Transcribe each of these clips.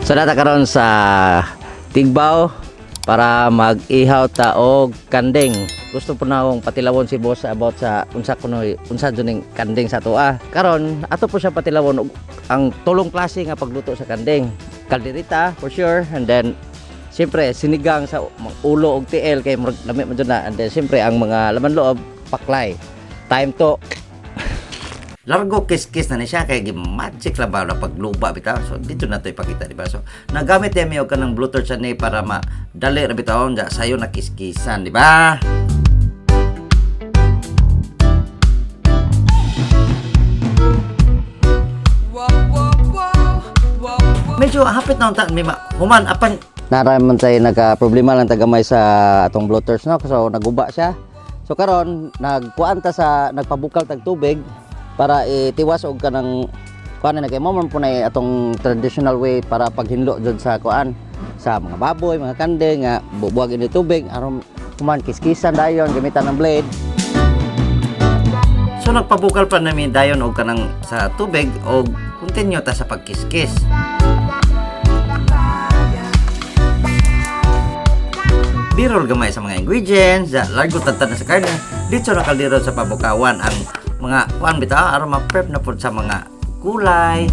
So nata karon sa Tigbaw para mag-ihaw ta og kanding. Gusto po na akong patilawon si boss about sa unsa juning kanding sa tuwa. Karon ato po siya patilawon og ang tulong klase nga pagluto sa kanding. Kalderita for sure, and then siyempre sinigang sa ulo og tiel kay lami man na, and then siyempre ang mga laman loob paklay. Time to largo kiss-kiss na ni siya kay magic labaw na pagluba bitaw. So dito na to ipakita, di ba? So nagamit yami og kanang bluetooth sa ni para madali ra bitaw ja sayo na kiss-kissan, di ba? Medyo hapit na unta mi human apan naraman tay nagka-problema lang tagamay sa atong bluetooth, no? So naguba siya. So karon nagkuanta sa nagpabukal tag tubig para itiwas og kanang kuan na kay mo man punay atong traditional way para paghinlo jud sa kuan sa mga baboy, mga kanding nga bubuwag ini tubig aron kuman kiskisan dayon gamitan ng blade. So nagpabukal pa namin dayon og kanang sa tubig og continue ta sa pagkiskis. Birol gamay sa mga ingredients, largo tatan na sa karne. Dito na kaldero sa pabukawan ang mga kuan bitaw aron ma-prep na pud sa mga gulay.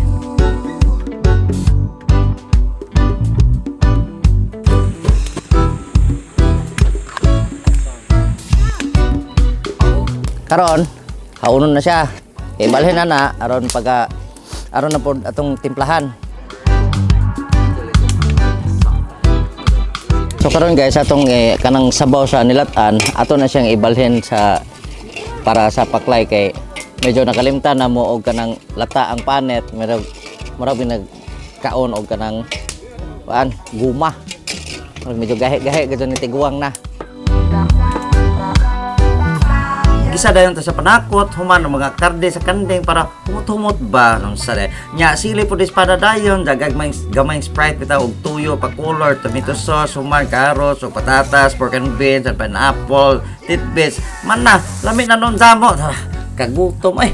Karon haunon na siya. Ibalhin na aron aron na pud atong timplahan. So karon guys atong kanang sabaw sa nilatan ato na siyang ibalhin sa para sa paklay kay medyo nakalimtan na mo og kanang lata ang panet, murag nagkaon og kanang kuan guma. Medyo gahe-gahe gadto ni tiguang na. Gisa dayon ta sa panakot human ang mga karde sa kanding para humot-humot ba nung sale. Nya sili pud espada dayon gamay Sprite bitaw og tuyo pa color, tomato sauce, human carrots o patatas, pork and beans, and pineapple, tidbits. Man na lami na nun damo. Kagutom ay.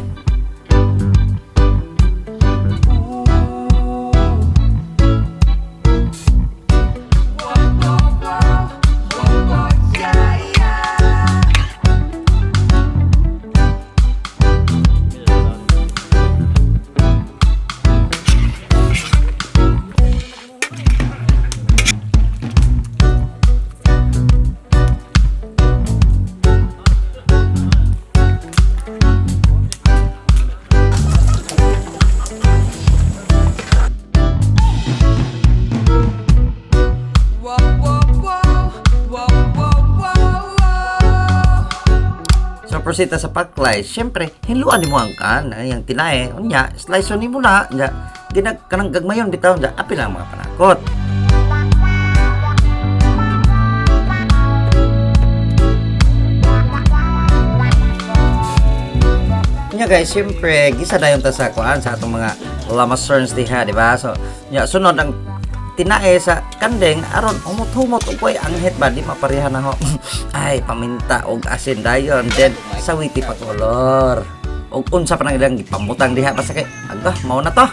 Prosita sa paklay, syempre hinluan nimo ang kan yang tinae unya slice nimo na nya dinag kanang gagmayon bitaw nya apil ang mga panakot. Nya guys, syempre gisa dayon ta sa kuan sa atong mga lamacerns diha, di ba? So nya sunod ang tinae sa kandeng aron humot-humot og koy anghit ba di mapareha na ho. Ay paminta og asin dayon, then sawiti pa kolor og unsa pa nang ilang gipamutang diha basta kay agah mao na to.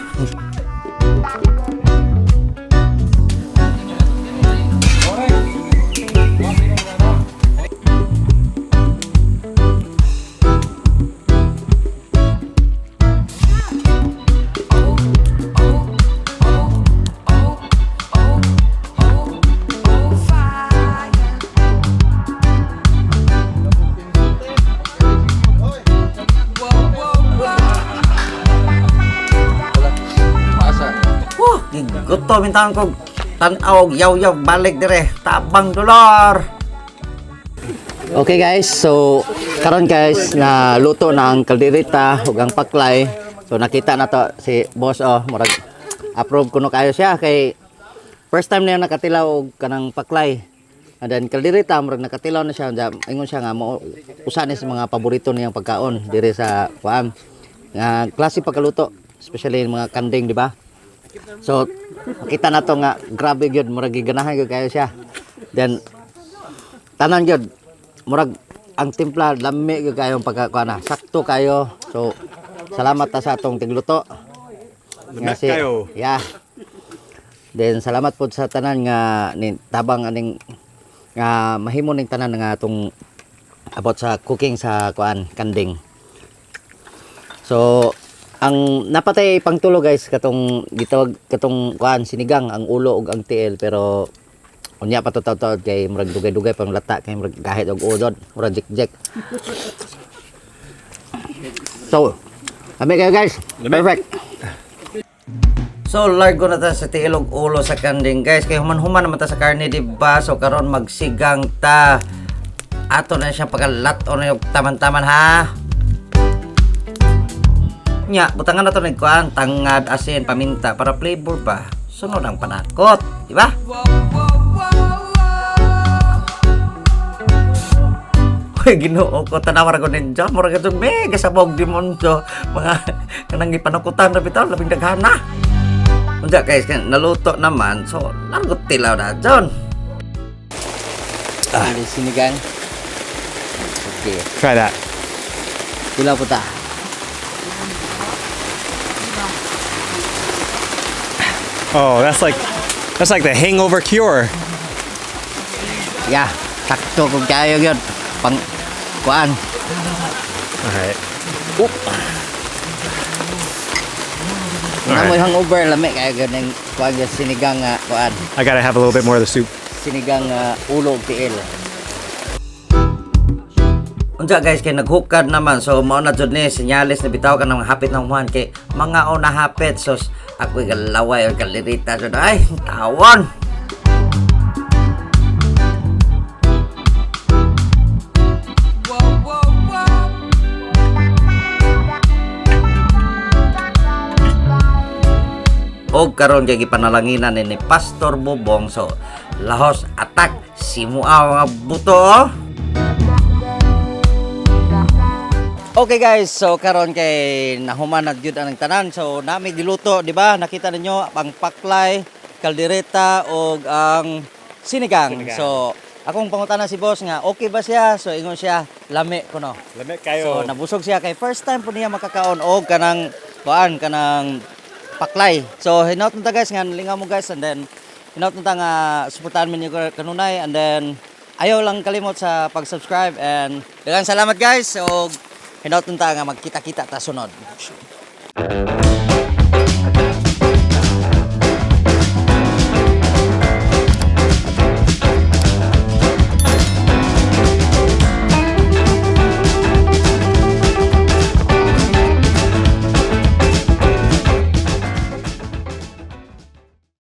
Gusto mintaan ko tanaw yaw-yaw balik dire tabang dolor. Okay guys, so karon guys na luto na ang kalderita ug ang paklay. So nakita na to si boss, murag approve kuno kayo siya kay first time na nakatilaw og kanang paklay. And then kalderita murag nakatilaw na siya, ingon siya nga mo usa ni sa mga paborito niyang pagkaon dire sa kuan nga klase pagkaluto, especially mga kanding, di ba? So kita na to nga grabe gyud murag giganahan gyud kayo siya. Then tanan gyud murag ang timpla lami gyud kayo pagkakuana, sakto kayo. So salamat ta sa atong tigluto. Nga si, yeah. Then salamat po sa tanan nga tabang aning nga mahimo ning tanan nga atong about sa cooking sa kuan kanding. So ang napatay pangtulo guys katong gitawag katong kuan sinigang ang ulo ug ang tiil, pero unya pa taw-taw kay murag dugay-dugay pang lata kay murag kahit og udod murag jik-jik. So kami kayo guys, perfect. So largo na ta sa tiil ug ulo sa kanding guys, kay human-human naman ta sa karne diba. So karon magsigang ta, ato na siya pagalato na yung taman-taman ha. Nya butangan na to ng kuan tangad, asin, paminta para flavor ba. Sunod ang panakot, di ba? Hoy Ginoo ko, tanawar ko ninyo mura ka mega sabog di mundo mga kanang ipanakutan na bitaw labing daghana. Unsa guys, naluto naman, so largot tilaw na John. Sinigang. Okay. Try that. Tilaw po ta. Oh, that's like the hangover cure. Yeah, sakto kung kayo yun. Pang kuan. All right. Oop. Namoy hangover lami kayo ganing kuan yung sinigang kuan. I gotta have a little bit more of the soup. Sinigang ulo ug tiil. Unsa guys, kay naghukad naman, so mao na jud ni senyales na bitaw ka nang hapit ng Juan kay mga o nahapit, so ako galaway o kalirita jud ay tawon. Og karon kay gipanalanginan ni Pastor Bobong, so lahos atak simuaw nga buto oh. Okay guys, so karon kay nahuman na gyud ang tanan. So nami giluto, di ba? Nakita ninyo ang paklay, kaldereta og ang sinigang. So akong pangutana si boss nga okay ba siya? So ingon siya lami kuno. Lami So kayo. nabusog siya kay first time po niya makakaon og kanang kuan kanang paklay. So hinaut ta guys nga lingaw mo guys, and then hinaut ta nga suportahan mo niyo kanunay, and then ayaw lang kalimot sa pag-subscribe, and daghang salamat guys. So hinaut ta nga magkita-kita ta sunod.